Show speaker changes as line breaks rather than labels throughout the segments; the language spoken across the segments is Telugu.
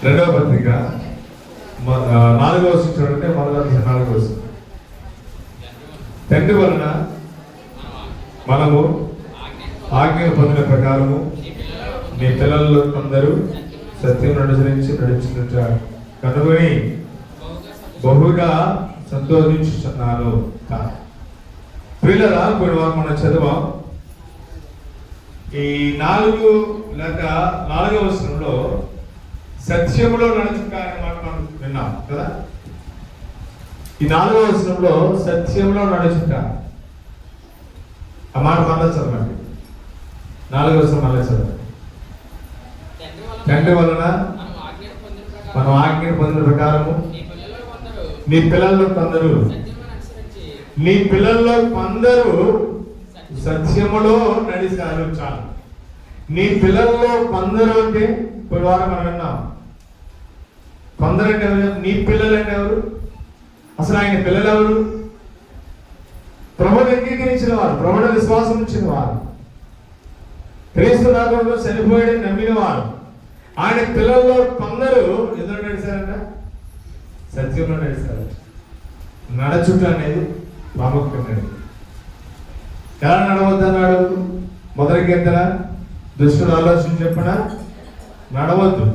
రెండవ పత్రిక 4వ వచనం చూడండి. మొదటి 4వ వచనం. తండ్రి వలన మనము ఆజ్ఞను పొందిన ప్రకారము నీ పిల్లల్లో కొందరు సత్యం నడుచుకుంటా కనుగొని బహుగా సంతోషించుచున్నాను. ప్రియులరా, కొన్ని వారు మనం చదివాం. ఈ 4వ వచనంలో సత్యములో నడుచుట అనే మాట మనం విన్నాం కదా. ఈ 4వ వచనంలో సత్యంలో నడుచుట ఆ మాట మళ్ళీ చదవండి. 4వ వచనం మళ్ళీ చదవండి. తండ్రి వలన మనం ఆజ్ఞను పొందిన ప్రకారము నీ పిల్లల్లో కొందరు సత్యములో నడిచారు. చాలు. నీ పిల్లల్లో కొందరు అంటే ఇప్పుడు వారం మనం విన్నాం. కొందరు అంటే ఎవరు? నీ పిల్లలు అంటే ఎవరు? అసలు ఆయన పిల్లలు ఎవరు? ప్రభువుని అంగీకరించిన వారు, ప్రభువుని విశ్వాసం ఇచ్చిన వారు, క్రీస్తు నామములో చనిపోయాడని నమ్మిన వారు. ఆయన పిల్లల్లో కొందరు ఎందులో నడిచారంట? సత్యంలో నడిచారు. నడచుట అనేది ప్రాముఖ్యమైనది. ఎలా నడవద్దన్నాడు? మొదటి కీర్తన, దుష్టుల ఆలోచన చెప్పిన నడవద్దు,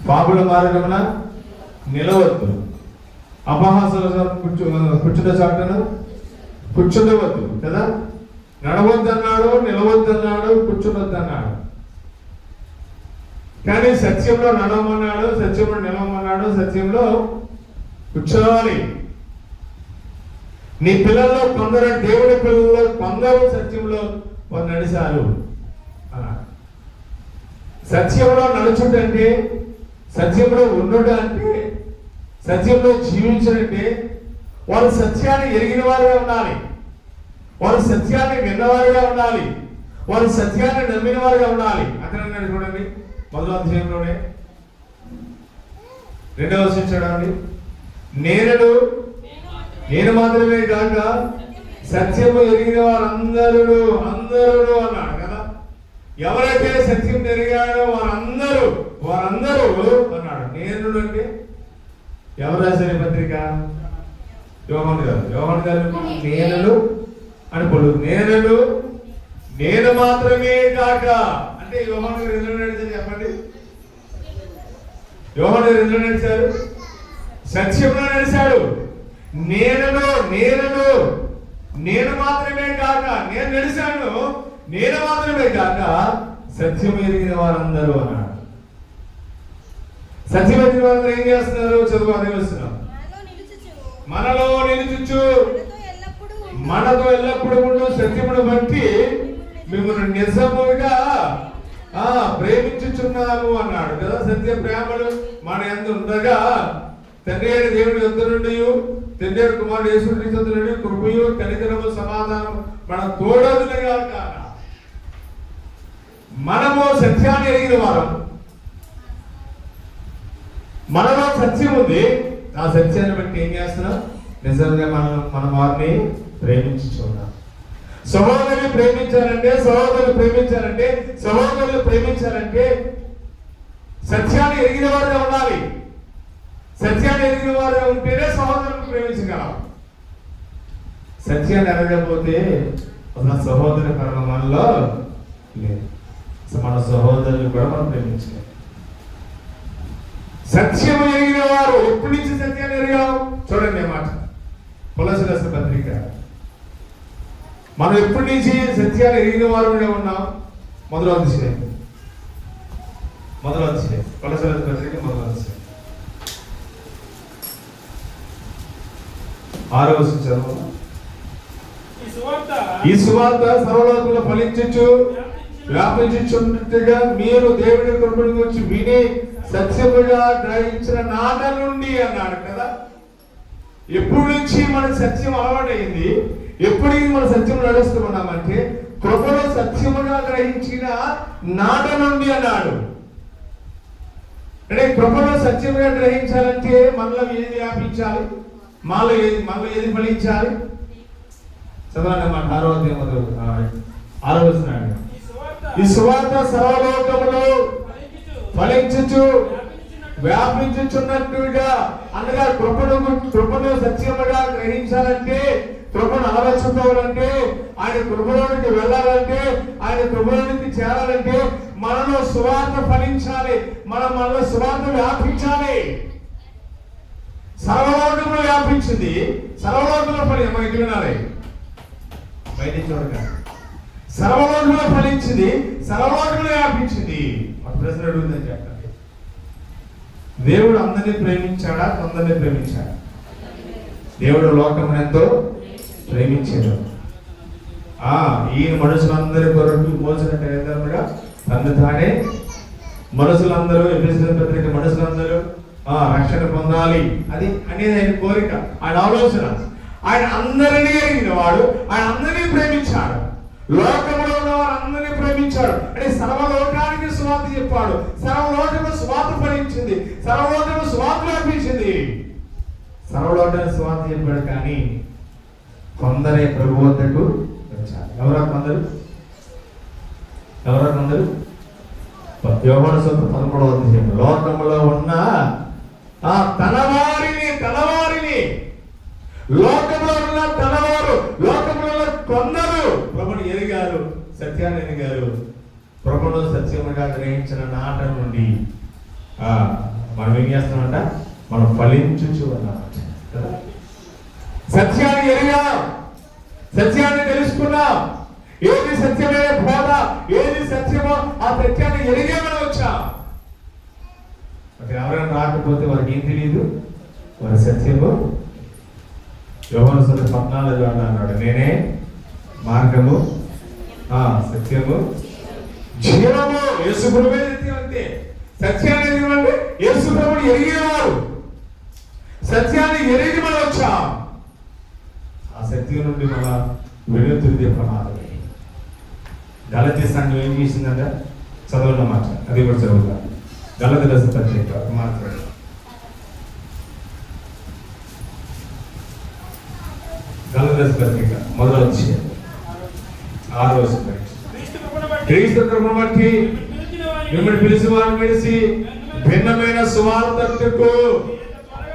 పాపుల మార్గమున నిలవద్దు, అపహాసాల కూర్చున్న చాటున కూర్చుండవద్దు కదా. నడవద్దన్నాడు, నిలవద్దన్నాడు, కూర్చుండొద్దన్నాడు. కానీ సత్యంలో నడవమన్నాడు, సత్యంలో నిలవమన్నాడు, సత్యంలో కూర్చోవాలి. నీ పిల్లల్లో కొందరు, దేవుడి పిల్లల్లో కొందరు సత్యంలో నడిచారు అన్నాడు. సత్యంలో నడుచుంటే, సత్యంలో ఉండుట అంటే, సత్యంలో జీవించడంటే వారు సత్యాన్ని ఎరిగిన వారుగా ఉండాలి, వారు సత్యాన్ని విన్నవారుగా ఉండాలి, వారు సత్యాన్ని నమ్మిన వారుగా ఉండాలి. అక్కడ చూడండి, మొదటి అధ్యాయంలోనే 2వ వచనం చూడండి. నేను మాత్రమే కాక సత్యము ఎరిగిన వారందరూ అన్నాడు కదా. ఎవరైతే సత్యం ఎరిగాడో వారందరూ అన్నాడు. నేను అంటే ఎవరు రాశారు ఈ పత్రిక? యోహాను గారు నేనను అని పొడు. నేను మాత్రమే కాక అంటే యోహాను గారు ఎందులో నడిచారు చెప్పండి? యోహాను గారు ఎందులో నడిచారు? సత్యంలో నడిచాడు. నేను మాత్రమే కాక, నేను నడిచాను, నేను మాత్రమే కాక సత్యం ఎరిగిన వారందరూ అన్నాడు. సత్యం ఎరిగిన వారందరూ ఏం చేస్తున్నారు? చదువు అదే వస్తున్నాం. మనలో నిలుచుచు మనతో ఎల్లప్పుడూ సత్యమును బట్టి మిమ్మల్ని నిజముగా ప్రేమించుచున్నాము అన్నాడు కదా. సత్య ప్రేమలు మన యందు ఉండగా తండ్రి అయిన దేవుని యొద్ద నుండి, తండ్రి అయిన కుమారుడు యేసుక్రీస్తు యొద్ద నుండి కృపయు కనికరము సమాధానము మన తోడదులుగా కాక మనము సత్యాన్ని ఎరిగిన వారం. మనలో సత్యం ఉంది. ఆ సత్యాన్ని బట్టి ఏం చేస్తున్నాం? నిజంగా మన వారిని ప్రేమించుచున్నాం. సహోదరులు ప్రేమించాలంటే సత్యాన్ని ఎరిగిన వారుగా ఉండాలి. సత్యాన్ని ఎరిగిన వారుగా ఉంటేనే సహోదరులను ప్రేమించగలం. సత్యాన్ని ఎరగకపోతే అసలు సహోదర కర్మ మనలో లేదు. మన సహోదరులు కూడా మనం ప్రేమించలేం. సత్యము ఎరిగిన వారు ఎప్పటి నుంచి సత్యాన్ని ఎరిగాం? చూడండి మాట, కొలొస్సీయుల పత్రిక. మనం ఎప్పటి నుంచి సత్యాన్ని ఎరిగిన వారు ఉన్నాం? మొదటి అధ్యాయం కొలొస్సీయుల పత్రిక 1వ అధ్యాయం 6వ వచనం చదవండి. ఈ సువార్త సర్వలోకంలో ఫలించుచు వ్యాపించుచున్నట్టుగా మీరు దేవుని కృపను గురించి విని సత్యముగా గ్రహించిన నాట నుండి అన్నాడు కదా. ఎప్పటి నుంచి మన సత్యం అలవాటైంది? ఎప్పటికీ మన సత్యం నడుస్తున్నామంటే కృపలో సత్యముగా గ్రహించిన నాట నుండి అన్నాడు. అంటే కృపలో సత్యముగా గ్రహించాలంటే మనలో ఏది వ్యాపించాలి? మనలో ఏది ఫలించాలి? చదవండి అన్నమాట. 6వ అధ్యాయం 6వ వచనం. ఈ సువార్త సర్వలోకములో ఫలించుచు వ్యాపించుచున్నట్టుగా అనగా కృపను సత్యముగా గ్రహించాలంటే, కృపను అలవర్చుకోవాలంటే, ఆయన కృపలోనికి వెళ్ళాలంటే, ఆయన కృపలోనికి చేరాలంటే మనలో సువార్త ఫలించాలి, మనలో సువార్త వ్యాపించాలి. సర్వలోకంలో వ్యాపించింది, సర్వలోకంలో మనకి వినాలి, బయట చూడక సర్వలోకంలో ఫలించింది, సర్వలోకంలో వ్యాపించింది. ఒక ప్రశ్న అడుగుతుందని చెప్పండి, దేవుడు అందరినీ ప్రేమించాడా, కొందరిని ప్రేమించాడా? దేవుడు లోకం ఎంతో ప్రేమించాడు. ఈయన మనుషులందరి కొరకు మోసినట్టుగా తను తానే మనుషులందరూ, ఎఫెసీయుల పత్రిక మనుషులందరూ రక్షణ పొందాలి అది అనేది ఆయన కోరిక, ఆయన ఆలోచన. ఆయన అందరినీ ఎరిగిన వాడు, ఆయన అందరినీ ప్రేమించాడు, లోకంలో ఉన్న వారందరినీ ప్రేమించాడు. అంటే సర్వలోకానికి సువార్త చెప్పాడు, సర్వలోకము సువార్త ఫలించింది, సర్వలోకము సువార్త వ్యాపించింది. సర్వలోకానికి సువార్త చెప్పాడు, కానీ కొందరే ప్రభు వద్దకు వచ్చారు. ఎవరా కొందరు? యోహాను సువార్త 13వ అధ్యాయం, లోకములో ఉన్న తనవారిని లోకంలో ఉన్న తనవారు, లోకంలో కొందరు ప్రభుని ఎరిగారు, సత్యాన్ని ఎరిగారు. ప్రభును సత్యముగా గ్రహించిన నాట నుండి మనం ఏం చేస్తామంట? మనం ఫలించుచు అన్నమాట కదా. సత్యాన్ని ఎరిగాం, సత్యాన్ని తెలుసుకున్నాం, ఏది సత్యమైన బోధ, ఏది సత్యమో ఆ సత్యాన్ని ఎరిగే మనం వచ్చాం. ఎవరైనా రాకపోతే వారికి ఏం తెలియదు, వారి సత్యము. యోహాను సువార్త 14 అన్నాడు, నేనే మార్గము, సత్యము, జీవము. యేసు ప్రభువే సత్యం. అంతే. సత్యాన్ని ఎరిగినంటే యేసు ప్రభువుని ఎరిగేవారు, సత్యాన్ని ఎరిగి మనం వచ్చాం. ఆ సత్యం నుండి మన విడుదల ప్రమాదమే. గలతీ సంఘం ఏం చేసిందంట? చదవన్న మాట, అది కూడా చదువుతా. గలతీ రాసిన పత్రిక మాత్రం పత్రిక మొదలు వచ్చి 6వ వచనం, క్రీస్తు కృపను బట్టి మిమ్మల్ని పిలిచి వారిని విడిచి భిన్నమైన సువార్తకు,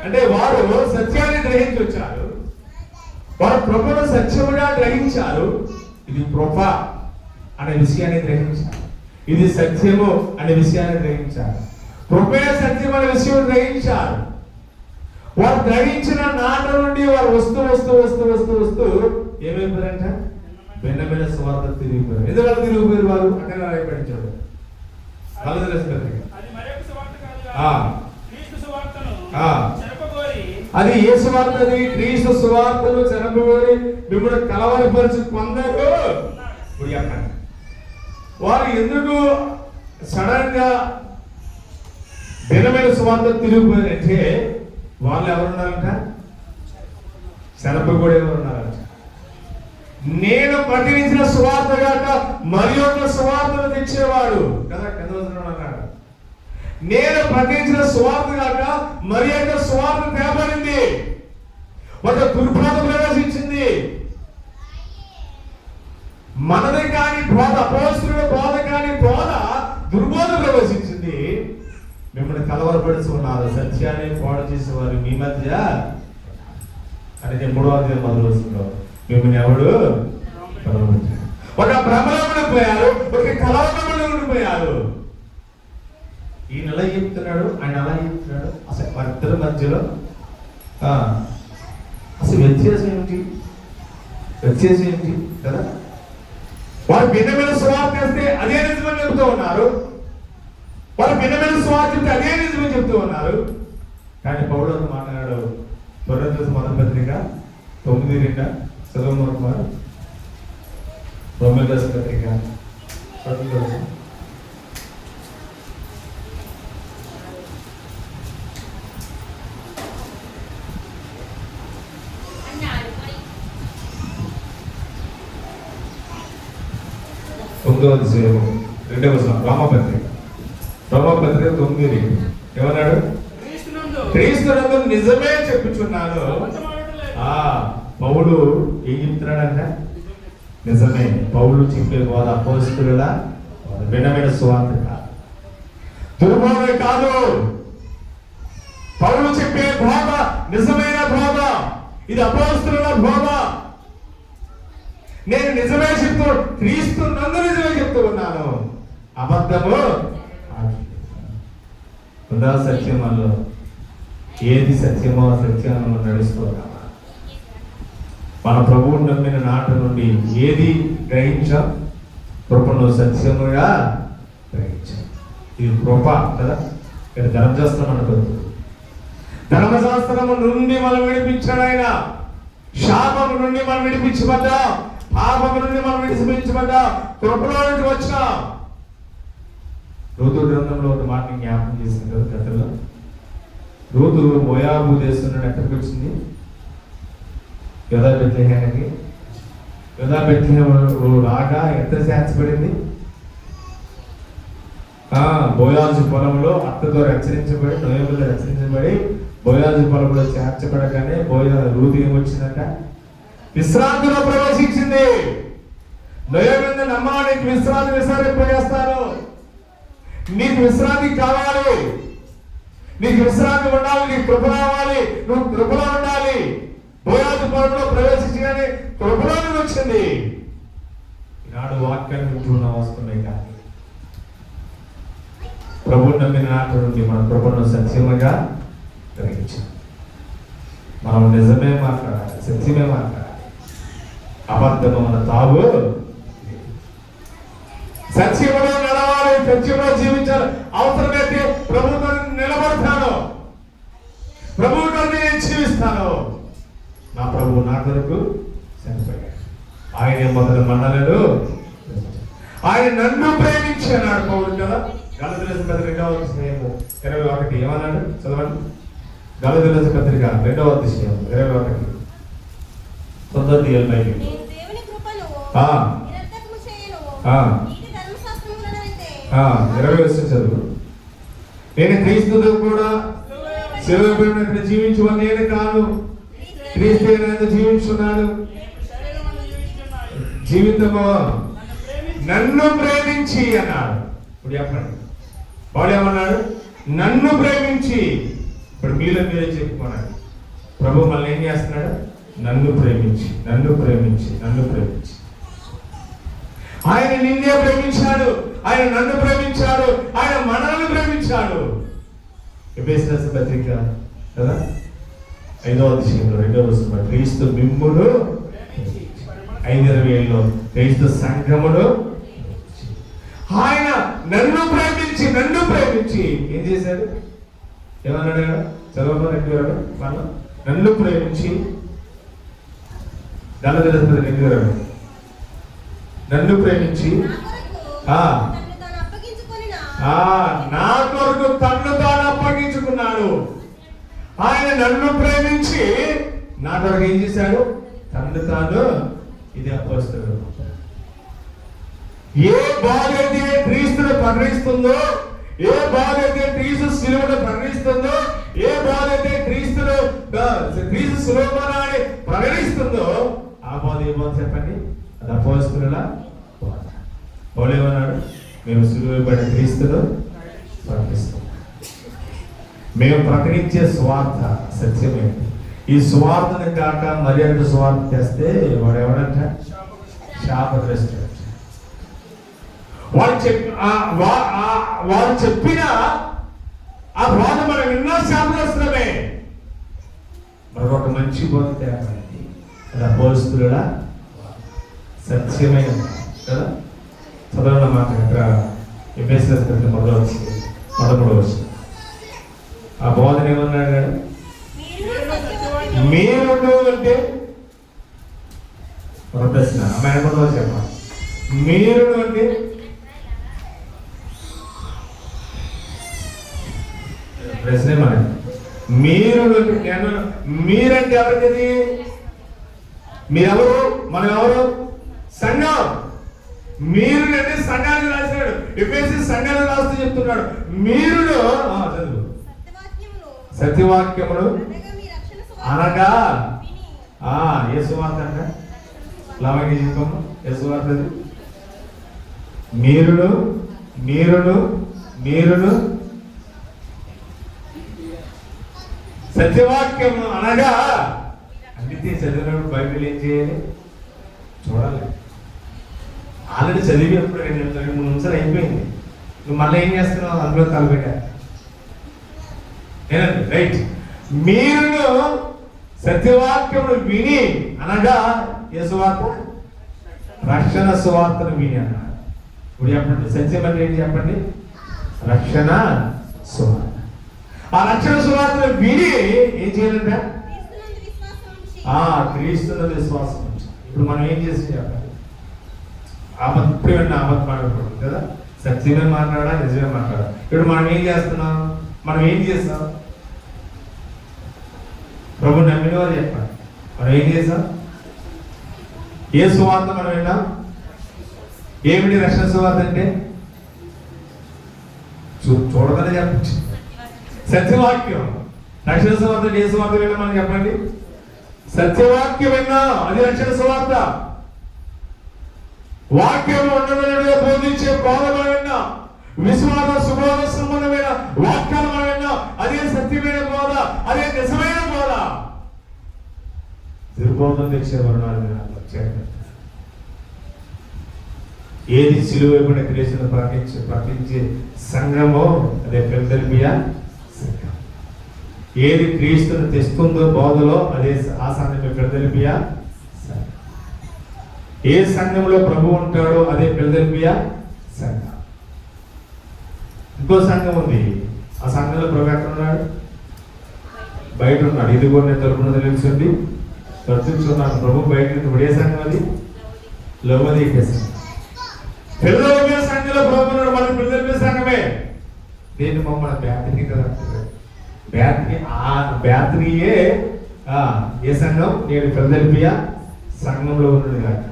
అంటే వారు సత్యాన్ని గ్రహించి వచ్చారు, వారు కృపను సత్యముగా గ్రహించారు. ఇది కృప అనే విషయాన్ని గ్రహించారు, ఇది సత్యము అనే విషయాన్ని గ్రహించారు, కృపే సత్యం అనే విషయం గ్రహించారు. వారు గ్రహించిన నాట నుండి వారు వస్తూ ఏమైపోయారంట? భిన్నమైన సువార్త తిరిగిపోయారు. ఎందుకంటే తిరిగిపోయారు వారు? అక్కడ రాయబడించాడు అది ఏ సువార్త? అది క్రీస్తు సువార్తను చెరపగోరి మిమ్మల్ని కలవరపరిచి కొందరు. వారు ఎందుకు సడన్ గా భిన్నమైన సువార్త తిరిగిపోయారంటే, వాళ్ళు ఎవరున్నారంట? చెరపగోడి ఎవరున్నారంట? నేను ప్రకటించిన సువార్త కాక మరి ఒక సువార్తను తెచ్చేవాడు కదా. అన్నాడు, నేను ప్రకటించిన సువార్త కాక మరి ఒక సువార్త తేబడింది, ఒక దుర్బోధ ప్రవేశించింది. మనది కాని బోధ, అపోస్తలుల బోధ కాని బోధ, దుర్బోధ ప్రవేశించింది. మిమ్మల్ని కలవరపడిచి ఉన్నారు, సత్యాన్ని పాడు చేసేవారు మీ మధ్య. అంటే 3వ అధ్యాయం మొదలు వస్తుందో, మిమ్మల్ని ఎవడు ఒక భ్రమలో ఉండిపోయారు, ఒక కలవరంలో ఉండిపోయారు. ఈయన ఎలా చెప్తున్నాడు, ఆయన అలా చెప్తున్నాడు. అసలు వారిద్దరి మధ్యలో అసలు వ్యత్యాసం ఏంటి కదా. వారు భిన్నమైన సువార్త చేస్తే అదే నిజమని చెప్తూ ఉన్నారు, వారు భిన్నమైన సువార్త చెప్తే అదే నిజమని చెప్తూ ఉన్నారు. కానీ పౌలు మాట్లాడాడు, కొరింథీయుల మొదటి పత్రిక 9:2 చదువు. రోమీయుల రాసిన పత్రిక 10. రోమపత్రిక 9 ఏమన్నాడు? క్రీస్తునందు నిజమే చెప్పుచున్నాను. పౌలు ఏం చెప్తున్నాడంట? నిజమే. పౌలు చెప్పే బోధ అపోస్తలుల భిన్నమైన సువార్త కాదు. దుర్బోధ కాదు. పౌలు చెప్పే బోధ నిజమైన బోధ. ఇది అపోస్తలుల బోధ. నేను నిజమే చెప్తూ, క్రీస్తు నందు నిజమే చెప్తూ ఉన్నాను. అబద్ధము ఉందా? సత్యమలో ఏది సత్యమో సత్యాన్ని నడుచుకోవాలి. మన ప్రభువుని నమ్మిన నాటి నుండి ఏది గ్రహించాం? కృపను సత్యముగా గ్రహించాం. ఇది కృప కదా. ఇక్కడ ధర్మశాస్త్రం అనుకోదు. ధర్మశాస్త్రము నుండి మనం విడిపించాడు ఆయన. శాపము నుండి మనం విడిపించబడ్డా, పాపము నుండి మనం విడిపించబడ్డా, కృపలో నుండి వచ్చాం. రూతు గ్రంథంలో ఒక మాటని జ్ఞాపకం చేసింది కదా గతంలో. రూతు మోయాబు దేశం నుండి ఎక్కడికి వచ్చింది? యోధా బెత్లెహేముకి. యోధా బెత్లెహేము రాగా ఎంత శాంతిపడింది? బోయాజు పొలంలో అత్తతో రక్షించబడి, నోయబుల్లో రక్షించబడి, బోయాజు పొలంలో చేర్చబడగానే రూతు ఏమొచ్చిందంట? విశ్రాంతిలో ప్రవేశించింది. నోయబుల్ని నమ్మా, నీకు విశ్రాంతి విసారింపజేస్తాను. నీకు విశ్రాంతి కావాలి, నీకు విశ్రాంతి ఉండాలి, నీకు కృప రావాలి, నువ్వు కృపలో ఉండాలి. బోయాజు పొలంలో ప్రవేశించగానే కృపలో వచ్చింది. ఈనాడు వాక్యాన్ని వింటున్న వస్తున్నాయి కానీ ప్రభువు నమ్మిన నాటి నుండి మన కృపను సత్యముగా గ్రహించాం. మనం నిజమే మాట్లాడాలి, సత్యమే మాట్లాడాలి. అబద్ధము మన తావు. సత్యములో నడవాలి, సత్యంలో జీవించాలి. అవసరమైతే ప్రభువుతో నిలబడతాను, ప్రభువుతో నేను జీవిస్తాను. నా ప్రభువు నా కొరకు చనిపోయాడు. ఆయన మొదలు మండలను ఆయన నన్ను ప్రేమించాడు పౌరుడు కదా. గలతీయులకు పత్రిక 2:21 ఏమన్నాడు? చదవండి. గలతీయులకు పత్రిక 2:21 9:25. చదువు. నేను క్రీస్తుతో కూడా శిలువపైన జీవించువని నేను కాను, క్రీస్తు నాతో జీవించున్నాను. జీవితము నన్ను ప్రేమించి అన్నాడు. ఇప్పుడు చెప్పండి, వాడు ఏమన్నాడు? నన్ను ప్రేమించి. ఇప్పుడు మీరే చెప్పుకున్నాడు. ప్రభు మళ్ళీ ఏం చేస్తున్నాడు? నన్ను ప్రేమించి, నన్ను ప్రేమించి, నన్ను ప్రేమించి. ఆయన నిన్నే ప్రేమించాడు, ఆయన నన్ను ప్రేమించాడు, ఆయన మనల్ని ప్రేమించాడు. ఎఫెసీయులకు పత్రిక కదా 5వ అధ్యాయంలో 2వ వచనం, క్రీస్తు మిమ్మును 5:27లో క్రీస్తు సంఘమును. ఆయన నన్ను ప్రేమించి, నన్ను ప్రేమించి ఏం చేశాడు? ఏమన్నాడు? చదవమని వాళ్ళు నన్ను ప్రేమించి. నన్ను ప్రేమించి నా కొరకు తన్ను తాను అప్పగించుకున్నాడు. ఆయన నన్ను ప్రేమించి నా కొరకు ఏం చేశాడు? తన్ను తాను. ఇది అపోస్తలుడు. ఏ బాధ అయితే క్రీస్తును ప్రకటిస్తుందో, ఏ బాధ అయితే క్రీస్తు శిలువను ప్రకటిస్తుందో, ఏ బాధ అయితే క్రీస్తు శిలువని ప్రకటిస్తుందో, ఆ బాధ ఏ బాధ చెప్పండి? అది అపోస్తలుల బాధ. పౌలు ఏమన్నాడు? మేము శిలువబడిన క్రీస్తును ప్రకటిస్తాం. మేము ప్రకటించే స్వార్థ సత్యమే. ఈ స్వార్థను కాక మర్యాద స్వార్థ తెస్తే వాడు ఎవడంట? శాపగ్రస్తుడు. వారు చెప్పిన ఆ బోధ మనం విన్నా శాపగ్రస్తులమే. మరొక మంచి బోధ తేపడింది. అది అపోస్తలుల సత్యమైన కదా. చదవడం మాట ఇక్కడ ఎఫెసీయులకు 13వ. ఆ బోధన ఏమన్నాడు? మీరు అంటే ఒక ప్రశ్న అమ్మాయి చెప్పాలి. మీరు అంటే ప్రశ్నే మన మీరు. మీరంటే ఎవరిది? మీరెవరు? మనం ఎవరు? సంఘం. మీరు అంటే సంఘాన్ని రాశాడు. ఎఫెసీ సంఘాన్ని రాస్తూ చెప్తున్నాడు. మీరు చదువు. సత్యవాక్యములు అనగా యేసువార్త అంట. లవకి చెప్పమ్మ యేసువార్తది. మీరును మీరును మీరును సత్యవాక్యం అనగా అందుకే చదివినప్పుడు బైబిల్ ఏం చేయాలి? చూడాలి. ఆల్రెడీ చదివి అప్పుడు 2-3 నిమిషాలు అయిపోయింది. నువ్వు మళ్ళీ ఏం చేస్తున్నావు? అందులో తలపెట్టా. ఏనండి? రైట్. మీరు సత్యవాక్యమును విని అనగా ఏ సువార్త? రక్షణ సువార్తను విని అన్నాడు. ఇప్పుడు చెప్పండి, సత్యం అంటే ఏంటి చెప్పండి? రక్షణ సువార్త. ఆ రక్షణ సువార్తను విని ఏం చేయాలంట? క్రీస్తునందు విశ్వాసం ఉంచాలి. ఇప్పుడు మనం ఏం చేసి చెప్పండి? ఇప్పుడు అబద్ధం మాట్లాడకూడదు కదా, సత్యమే మాట్లాడా, నిజమే మాట్లాడా. ఇప్పుడు మనం ఏం చేస్తున్నాం? మనం ఏం చేస్తాం? ప్రభు నమ్మిన వారు చెప్పండి, మనం ఏం చేసాం? ఏ సువార్త మనం విన్నాం? ఏమిటి రక్షణ సువార్త అంటే? చూడదని చెప్పచ్చు. సత్యవాక్యం. రక్షణ సువార్త ఏ సువార్త విన్నాం మనం చెప్పండి? సత్యవాక్యం విన్నాం, అది రక్షణ సువార్త. వాక్యం ఉండగా బోధించే బోధ మనం విన్నాం. విశ్వాస సుబోధ సంబంధమైన వాక్యాలు మనం విన్నాం. అదే సత్యమైన బోధ, అదే నిజమైన బోధ. దుర్బోధం తెచ్చే వర్ణాలు ఏది సిలువ ఇవ్వని క్రీస్తును ప్రకటించే సంఘమో అదే ఫిలదెల్ఫియా సంఘం. ఏది క్రీస్తును తెస్తుందో బోధలో అదే ఆ సంఘమే ఫిలదెల్ఫియా సంఘం. ఏ సంఘంలో ప్రభు ఉంటాడో అదే ఫిలదెల్ఫియా సంఘం. ఇంకో సంఘం ఉంది, ఆ సంఘంలో ప్రభు ఎక్కడ ఉన్నాడు? బయట ఉన్నాడు. ఇదిగో నేను తలుపున తెలుసుండి ప్రచున్నాను. ప్రభు బయట ఇప్పుడు ఏ సంఘం అది? లవోదికీయ సంఘం. ఫిలదెల్ఫియా సంఘంలో ప్రభు ఉన్నాడు. మన ఫిలదెల్ఫియా సంఘమే. నేను మమ్మల్ని బ్యాటరీ కదా, బ్యాటరీయే ఏ సంఘం? నేను ఫిలదెల్ఫియా సంఘంలో ఉన్నాడు కాక.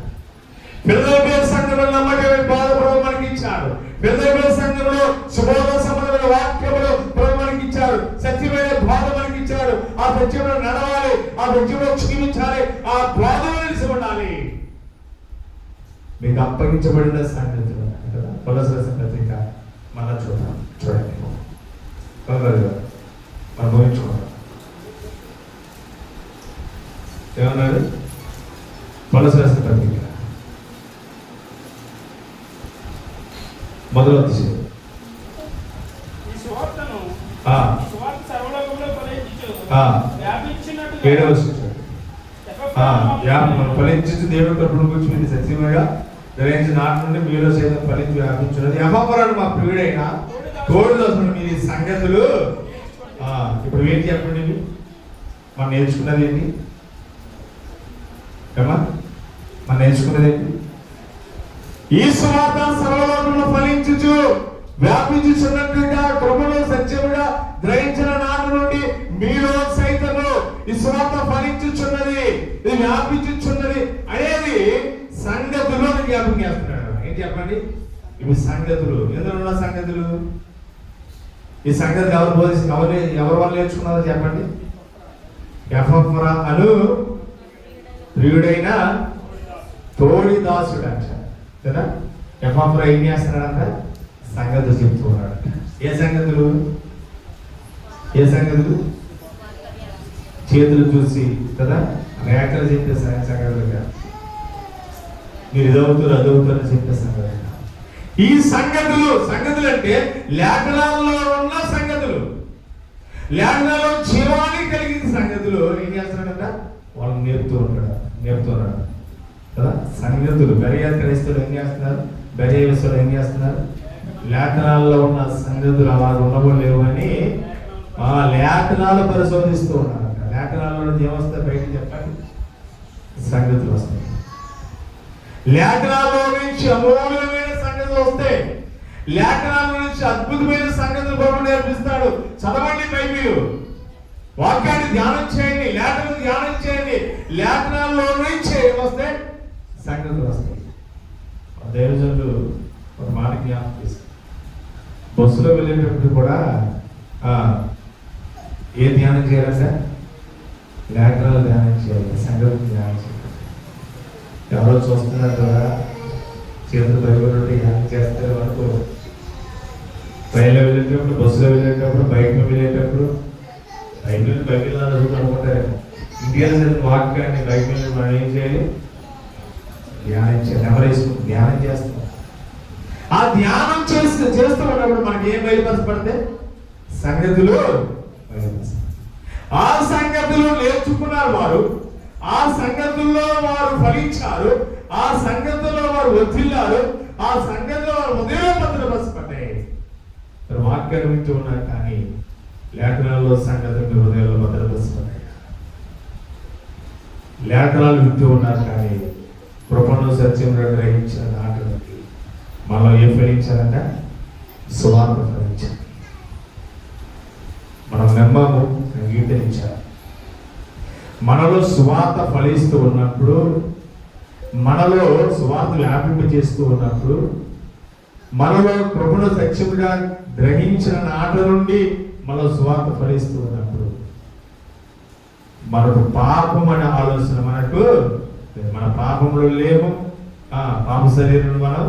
ఫిలదెల్ఫియా సంఘంలో నమ్మకమైన బాధ ప్రభు మనకి ఇచ్చాడు. ఫిలదెల్ఫియా సంఘంలో సుబోధ సంబంధమైన వాక్యములు ప్రభు మనకి ఇచ్చాడు. సత్యమైన బాధ మనకి ఇచ్చాడు. ఆ సత్యంలో నడవాలి, ఆ సత్యంలో క్షీణించాలి, ఆ బాధలో నిలిచి ఉండాలి. మీకు అప్పగించబడిన సంగతులు కదా, కొలొస్సీల సంగతి మళ్ళా చూడండి మనం ఊహించుకోవాలి. ఏమన్నాడు? కొలొస్సీల సంగతి మొదలు వచ్చేసి ఫలించు దేవుడు కడుపును కూర్చుని సత్యమేగా గ్రహించిన నాటి నుండి మీలో సైతం ఫలించి వ్యాపించున్నది. యెహోవాను మా ప్రియుడైన తోడు దోసుడు మీ సంగతులు. ఇప్పుడు ఏంటి చెప్పండి? మనం నేర్చుకున్నది ఏంటి? మనం నేర్చుకున్నది ఏంటి? ఈ సువార్త సర్వలోకంలో ఫలించుచు వ్యాపించుచున్నట్లుగా కృపలో సత్యముగా గ్రహించిన నాటి నుండి మీలో సైతము ఈ సువార్త ఫలించుచున్నది, ఇది వ్యాపించుచున్నది అనేది సంగతులు జ్ఞాపకం చేస్తున్నాడు. ఏంటి చెప్పండి? ఇవి సంగతులు. ఎందులో ఉన్న సంగతులు? ఈ సంగతులు ఎవరు బోధించి ఎవరి వల్ల నేర్చుకున్నారో చెప్పండి? ఎపఫ్రా అను ప్రియుడైన తోడి దాసుడు అంట కదా. ఎపఫ్రా ఏం చేస్తున్నాడంట? సంగతులు చెప్తూ ఉన్నాడంట. ఏ సంగతులు? ఏ సంగతులు? చేతులు చూసి కదా రేఖలు చెప్పే సంగతులుగా, మీరు ఇదవుతారు అదవుతారని చెప్పే సంగతి. ఈ సంగతులు అంటే లేఖనాల్లో ఉన్న సంగతులు, లేఖనాల్లో జీవాన్ని కలిగిన సంగతులు ఏం చేస్తున్నాడంట? వాళ్ళు నేర్పుతూ ఉన్నాడు కదా. సంగతులు బెరయ క్రైస్తవులు ఏం చేస్తున్నారు? బెరయ విశ్వాలు ఏం చేస్తున్నారు? లేఖనాల్లో ఉన్న సంగతులు అలా ఉండవు లేవు అని లేఖనాలు పరిశోధిస్తూ ఉన్నారు. లేఖనాల్లో ఏమొస్తాయి బయటకు చెప్పండి? సంగతులు వస్తాయి. లేఖనాల్లో నుంచి అమూల్యమైన సంగతులు వస్తాయి. లేఖనాల నుంచి అద్భుతమైన సంగతులు ప్రభు నేర్పిస్తాడు. చదవండి బైబిల్, వాక్యాన్ని ధ్యానం చేయండి, లేఖనాలు ధ్యానం చేయండి. లేఖనాల్లో నుంచి ఏమొస్తాయి? సంగతులు వస్తాయి. దేవజనులు ఒక మాట జ్ఞాపకం చేస్తారు. బస్సులో వెళ్ళేటప్పుడు కూడా ఏ ధ్యానం చేయాలి సార్? లేఖనాలు ధ్యానం చేయాలి, సంగతులు ధ్యానం చేయాలి. ఎవరో చూస్తున్నారు కదా, చేతులు బైబిల్ ధ్యానం చేస్తారు అనుకో. ట్రైన్లో వెళ్ళేటప్పుడు, బస్సులో వెళ్ళేటప్పుడు, బైక్లో వెళ్ళేటప్పుడు బైబిల్ చదువుతూ అనుకుంటారేమో. ఇండియన్ వాక్యాన్ని బైబిల్ మనం ఏం చేయాలి? ధ్యానం చేయాలి. నెమరేసుకుని ధ్యానం చేస్తాం. ఆ ధ్యానం చేస్తూ ఉన్నప్పుడు మనకి ఏం బయలుపరచబడితే సంగతులు బయలుపరచబడతాయి. ఆ సంగతులు నేర్చుకున్నారు వారు, ఆ సంగతుల్లో వారు ఫలించారు, ఆ సంగతుల్లో వారు వర్ధిల్లారు, ఆ సంగతుల్లో వారు ఉదయం భద్రపరచబడ్డాయి. వాక్యాన్ని వింటూ ఉన్నారు కానీ లేఖనాల్లో సంగతులు హృదయంలో భద్రపరచబడ్డాయి. లేఖనాలు వింటూ ఉన్నారు కానీ కృపను సత్యం గ్రహించిన నాటకి మనలో ఏం ఫలించాలంట? సువార్త ఫలించాలి. మనం నమ్మాము, అంగీకరించాలి. మనలో సువార్త ఫలిస్తూ ఉన్నప్పుడు, మనలో సువార్త వ్యాపింప చేస్తూ ఉన్నప్పుడు, మనలో కృపను సత్యముగా గ్రహించిన నాట నుండి మనలో సువార్త ఫలిస్తూ ఉన్నప్పుడు మనకు పాపం అనే ఆలోచన మనకు, మన పాపంలో లేము, పాప శరీరం మనం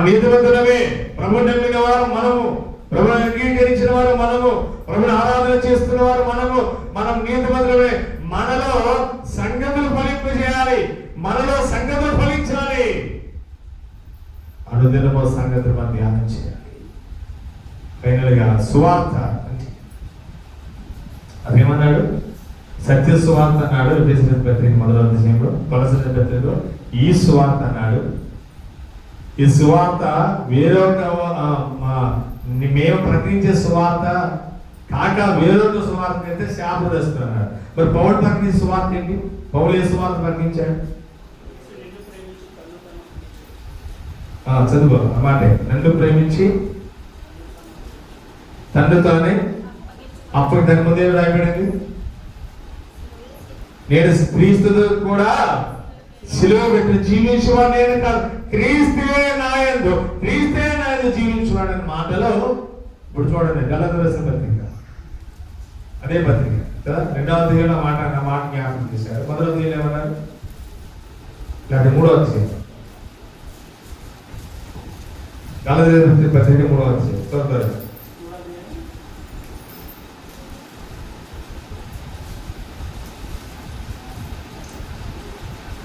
నీతివంతులమే. ప్రభు నమ్మిన వారు మనము, ప్రభుని అంగీకరించిన వారు మనము, ప్రభుని ఆరాధన చేస్తున్న వారు మనము, మనం నీతిమంతులమే. మనలో సంగతులు ఫలింపు చేయాలి, మనలో సంగతులు ఫలించాలి. అనుదినమో సంగతులు మనం ధ్యానం చేయాలి. ఫైనల్ గా సువార్త అదేమన్నాడు? సత్య సువార్త అన్నాడు. ఎఫెసీయులకు పత్రిక 1వ అధ్యాయంలో, కొలస్సీయులకు పత్రికలో ఈ సువార్త అన్నాడు. ఈ సువార్త వేరొక మేము ప్రకటించే సువార్త కాక వేరొక సువార్త అయితే శాపగ్రస్తున్నారు. మరి పౌలు ప్రకటించే సువార్త ఏంటి? పౌలు ఏ సువార్త ప్రకటించాడు? చదువు అన్నమాట. నన్ను ప్రేమించి తండ్రితోనే, అప్పుడు దాని ముందే రాయబడింది, నేను క్రీస్తుతో కూడా సిలువ పెట్టి జీవించేవాడు నేను కాదు, క్రీస్తే నాయందు, క్రీస్తే నాయందు జీవించేవాడు అనే మాటలో ఇప్పుడు చూడండి. గలతీయులకు రాసిన పత్రిక, అదే పత్రిక కదా, 2వ అధ్యాయంలో నా మాట జ్ఞాపకం చేశారు. 1వ అధ్యాయంలో ఏమన్నారు? లేకపోతే 3వ అధ్యాయం, గలతీయులకు పత్రిక 3వ అధ్యాయం చదువుతారు.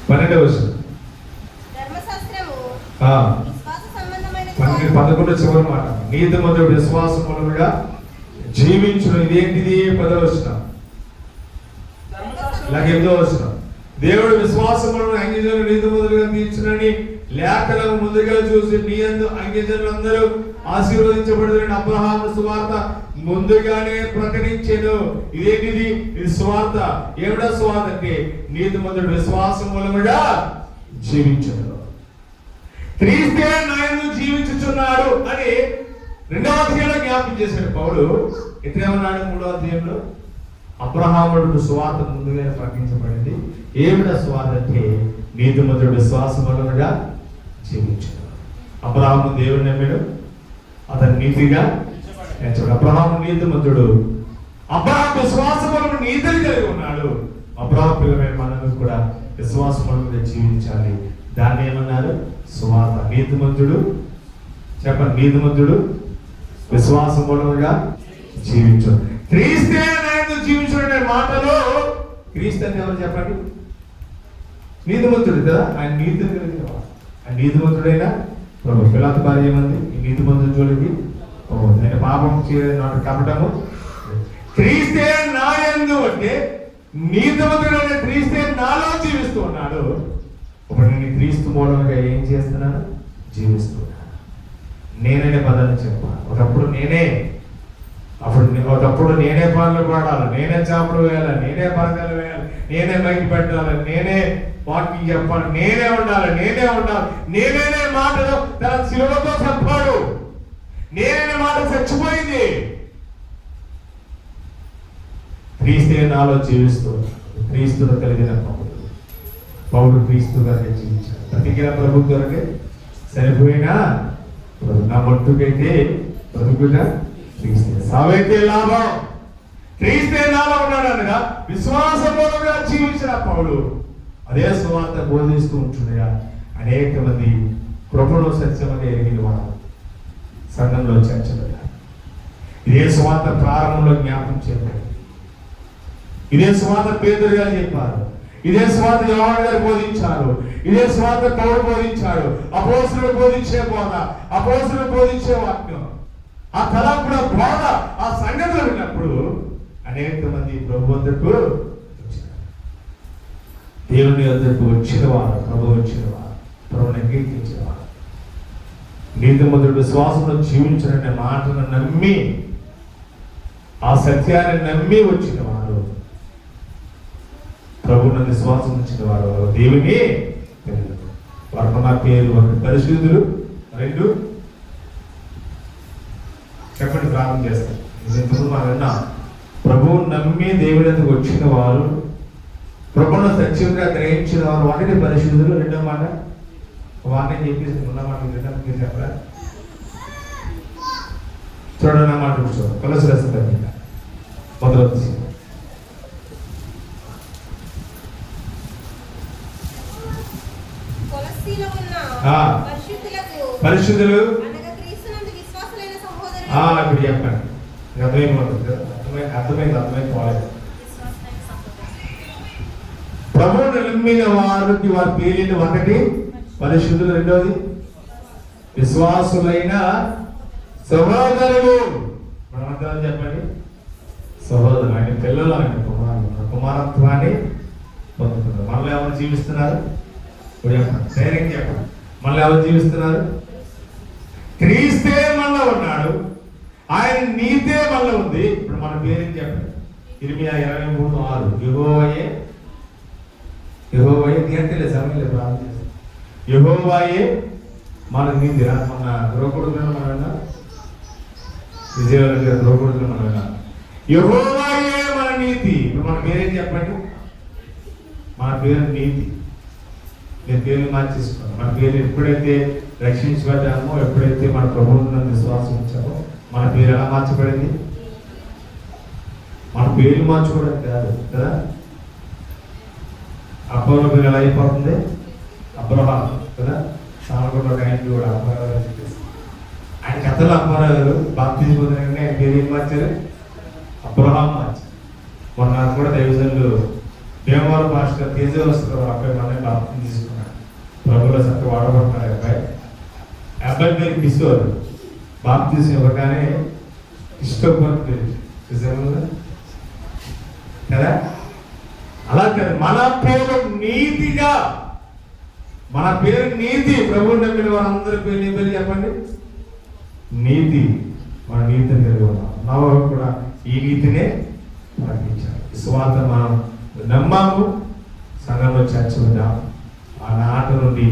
12వ వచనం, 11 చివరి మాట, నీతిమంతుడు విశ్వాసములుగా జీవించును. ఇదేంటిది? 10వ వచనం. అలాగే 8వ వచనం, దేవుడు విశ్వాసములను అంగీజనులు నీతిమంతులుగా తీర్చునని లేఖనం ముందుగా చూసి నీ యందు అంగీజనులందరూ ఆశీర్వదించబడుతున్న అబ్రహాము సువార్త ముందుగానే ప్రకటించెను. ఇదేంటిది? ఇది సువార్త. ఏమిటా సువార్త అంటే నీతిమంతుడు విశ్వాసం మూలముగా జీవించును, క్రీస్తే నాయందు జీవించుచున్నాడు అని 2వ అధ్యాయంలో జ్ఞాపకం చేశాడు పౌలు. ఇతరేమన్నాడు? 3వ అధ్యాయంలో అబ్రహాముడు సువార్త ముందుగానే ప్రకటించబడింది. ఏమిటా సువార్త అంటే నీతిమంతుడు విశ్వాసం మూలముగా జీవించును. అబ్రహాము దేవుని నమ్మాడు, అతను నీతిగా ఎంచాడు. అబ్రహాము నీతిమంతుడు, అబ్రహాము విశ్వాసములను నీతిని కలిగి ఉన్నాడు. అబ్రహాము పిల్లమైన మనం కూడా విశ్వాసములుగా జీవించాలి. దాన్ని ఏమన్నారు? సువార్త. నీతిమంతుడు, చెప్పండి, నీతిమంతుడు విశ్వాసములుగా జీవించు, క్రీస్తే నాయందు జీవించుడు అనే మాటలో క్రీస్తు అంటే ఎవరు చెప్పండి? నీతిమంతుడు కదా, ఆయన నీతిని కలిగిన వాడు. ఆయన నీతిమంతుడైనా ప్రభు. పిలాతు భార్య ఏమంది? ఈ నీతిమంతుడు జోలికి నేను పాపం చేయడం కపటము. క్రీస్తే నాయందు అంటే నీతిమంతుడైన క్రీస్తే నాలో జీవిస్తూ ఉన్నాడు. ఇప్పుడు నేను క్రీస్తు మూలంగా ఏం చేస్తున్నాను? జీవిస్తున్నాను. నేననే పదాన్ని చెప్పాను. ఒకప్పుడు నేనే పనులు పడాలి, నేనే చేపలు వేయాలి, నేనే పరకలు వేయాలి, నేనే బయట పెట్టాలి, నేనే వాక్యం చెప్పాలి, నేనే ఉండాలి. నేనే మాటలు తన శిలువతో చెప్పాడు. నేనే మాట చచ్చిపోయింది. క్రీస్తే నాలో జీవిస్తూ క్రీస్తుతో కలిగిన పౌరుడు క్రీస్తుగా జీవించాడు. బ్రతికిన ప్రభు కొరకే సరిపోయినా నా మట్టుకైతే బ్రతుకుగా క్రీస్తే, సావైతే లాభం. క్రీస్తే నాలో ఉన్నాడు అనగా విశ్వాసముగా జీవించిన పౌలు అదే సువార్త బోధిస్తూ ఉంటుండగా అనేక మంది కృపను సత్యమని ఎరిగిన వారు సంఘంలో చర్చబడ్డారు. ఇదే సువార్త ప్రారంభంలో జ్ఞాపకం చెప్పారు. ఇదే సువార్త పేతురు గారు చెప్పారు. ఇదే స్వార్థ యోహాను గారు బోధించారు. ఇదే స్వార్థ పౌలు బోధించాడు. అపోస్తలులు బోధించే బోధ, అపోస్తలులు బోధించే వాక్యం, ఆ తలంపుల బోధ, ఆ సంగతులు విన్నప్పుడు అనేక మంది ప్రభు వద్దకు వచ్చారు. దేవుని వద్దకు వచ్చిన వారు, ప్రభు వచ్చిన వారు, ప్రభుని కీర్తించిన వారు, నీతిమంతుడు విశ్వాసంలో జీవించాలనే మాటను నమ్మి, ఆ సత్యాన్ని నమ్మి వచ్చిన వారు, ప్రభువుని విశ్వాసం ఉంచిన వారు దేవుని వారు నా పేరు పరిశుద్ధులు. రెండు చెప్పండి, ప్రారంభం చేస్తాం. ఇంతకుముందు మనం విన్నా, ప్రభువుని నమ్మి దేవుని ఎందుకు వచ్చిన వారు, ప్రభువును సత్యంగా గ్రహించిన వారు, వాటిని పరిశుద్ధులు. రెండో మాట వాటిని చెప్పేసి ఉన్న మాట మీరు చెప్పరా? చూడండి మాట కూర్చోండి. కొలసి రాస్తారు మొదలు పరిశుద్ధులు ఇప్పుడు చెప్పండి. అర్థమైపోలేదు. ప్రభువుని నమ్మిన వారికి వారి పేర్లు ఒకటి పరిశుద్ధులు, రెండోది విశ్వాసులైన సహోదరులు. మనం చెప్పండి, సహోదరులు. ఆయన పిల్లలు, ఆయన కుమారులు, కుమారత్వాన్ని పొందుతున్నారు. మనలో ఎవరు జీవిస్తున్నారు? ధైర్యం చెప్పండి. మనలో ఎవరు జీవిస్తున్నారు? క్రీస్తే మనలో ఉన్నాడు, ఆయన నీతే మనలో ఉంది. ఇప్పుడు మన పేరేం చెప్పండి. ఇర్మియా 23:6 యెహోవాయే తీర్చలే సమయంలో ప్రార్థన చేస్తాం. యెహోవాయే మన నీతి. మన ద్రోకుడులను మనం విజయవాడ ద్రోకుడులను మనం యెహోవాయే మన నీతి. ఇప్పుడు మన పేరేం చెప్పండి. మన పేరు నీతి. నేను పేర్లు మార్చేసుకున్నాను. మన పేరు ఎప్పుడైతే రక్షించబడ్డామో, ఎప్పుడైతే మన ప్రభువుని విశ్వాసం ఉంచామో, మన పేరు ఎలా మార్చబడింది? మన పేరు మార్చుకోవడం కాదు కదా. అబ్రహాం పేరు ఎలా అయిపోతుంది? అబ్రహాం కదా. సామకుండా ఒక ఆయన కూడా అబ్రహాం అని చెప్పేసి ఆయన కథలు అబ్రహాం బాప్తిజం పొందగానే ఆయన పేరు ఏం మార్చారు? అబ్రహాం మార్చారు. మొన్న కూడా దైవజనులు భీమవరం పాస్టర్ తేజవస్తారు అబ్బాయి మన బాప్తిజం తీసుకున్నాడు. ప్రభువులో చక్కగా వాడబడుతున్నారు. అబ్బాయి పేరు కిషోర్. బాప్తిజం ఇవ్వగానే ఇష్టపడి పేరు కదా. అలా కాదు, మన పేరు నీతిగా, మన పేరు నీతి. ప్రభువు నమ్మిన వారందరి పేరు నీ పేరు చెప్పండి. నీతి. మన నీతిని కలిగి ఉన్నాం. నవ్వు కూడా ఈ నీతినే ప్రకటించాలి. స్వాత మనం నమ్మాము, సంఘంలో చర్చలున్నాం. ఆ నాట నుండి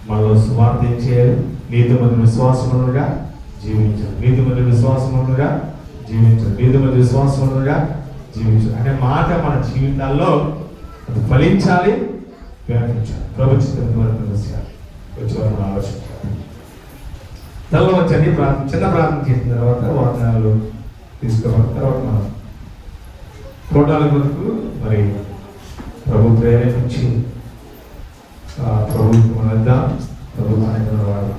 మనలో సువార్త ఏం చేయాలి? నీతిమంతుల విశ్వాసముగా జీవించాలి. నీతిమంతుల విశ్వాసముగా జీవించాలి. నీతిమంతుల విశ్వాసముగా జీవించాలి అనే మాట మన జీవితాల్లో అది ఫలించాలి, వ్యాపించాలి. ప్రభుత్వం వచ్చేవారు ఆలోచించాలి. తల్లి వచ్చండి. చిన్న ప్రార్థన చేసిన తర్వాత వాహనాలు తీసుకోవాలి. తర్వాత మనం ఫోటోల కొరకు మరి ప్రభు ప్రేరేపించి ప్రభుత్వం వద్దాం. ప్రభుత్వానికి వాడు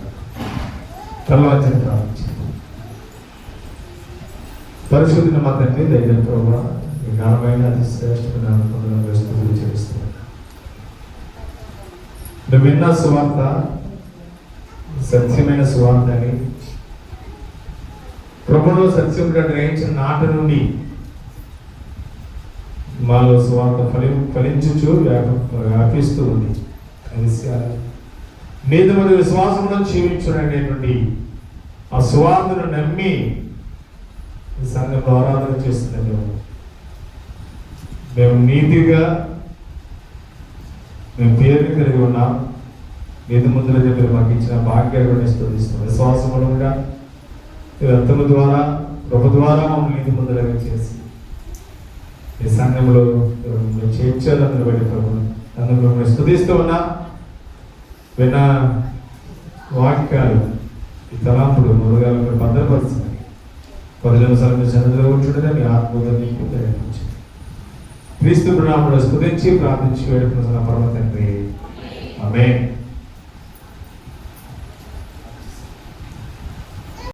తల్లి వచ్చని ప్రార్థించి పరిశుద్ధిని మా తండ్రి దైవ ప్రభు ఈ ఘనమైన అతి శ్రేష్టమైన స్థుతులు చేస్తున్నాను. నువ్వు విన్న సువార్త సత్యమైన సువార్త అని, ప్రభువులో సత్యంగా గ్రహించిన నాట నుండి మాలో సువార్త ఫలించుచు వ్యాపిస్తూ ఉంది. నీతిమంతుల విశ్వాసంలో జీవించునేటువంటి ఆ సువార్తను నమ్మి ఈ సంఘంలో ఆరాధన చేస్తున్నాము. మేము నీతిగా మేము పేరుని కలిగి ఉన్నాం. నీతిమంతుల దగ్గర మాకు ఇచ్చిన భాగ్యాన్ని స్తుతిస్తున్నాం. విశ్వాసముగా రక్తము ద్వారా ప్రభు ద్వారా మమ్మల్ని నీతిమంతులుగా చేసి ఈ సంఘంలో చేర్చాలని బట్టి ప్రభు అందులో మేము స్తుతిస్తూ ఉన్నా. విన్న వాక్యాలు ఈ తలాంపుడు మొదలుగా భద్రపరుస్తున్నాయి. 10 నిమిషాలు మీ సన్నిధిలో ఉంటుండగా మీ ఆత్మతో నీకు ప్రేరేపించి క్రీస్తు ప్రణామములో స్తుతించి ప్రార్థించి వేడుకున్న పరమ తండ్రి. ఆమేన్.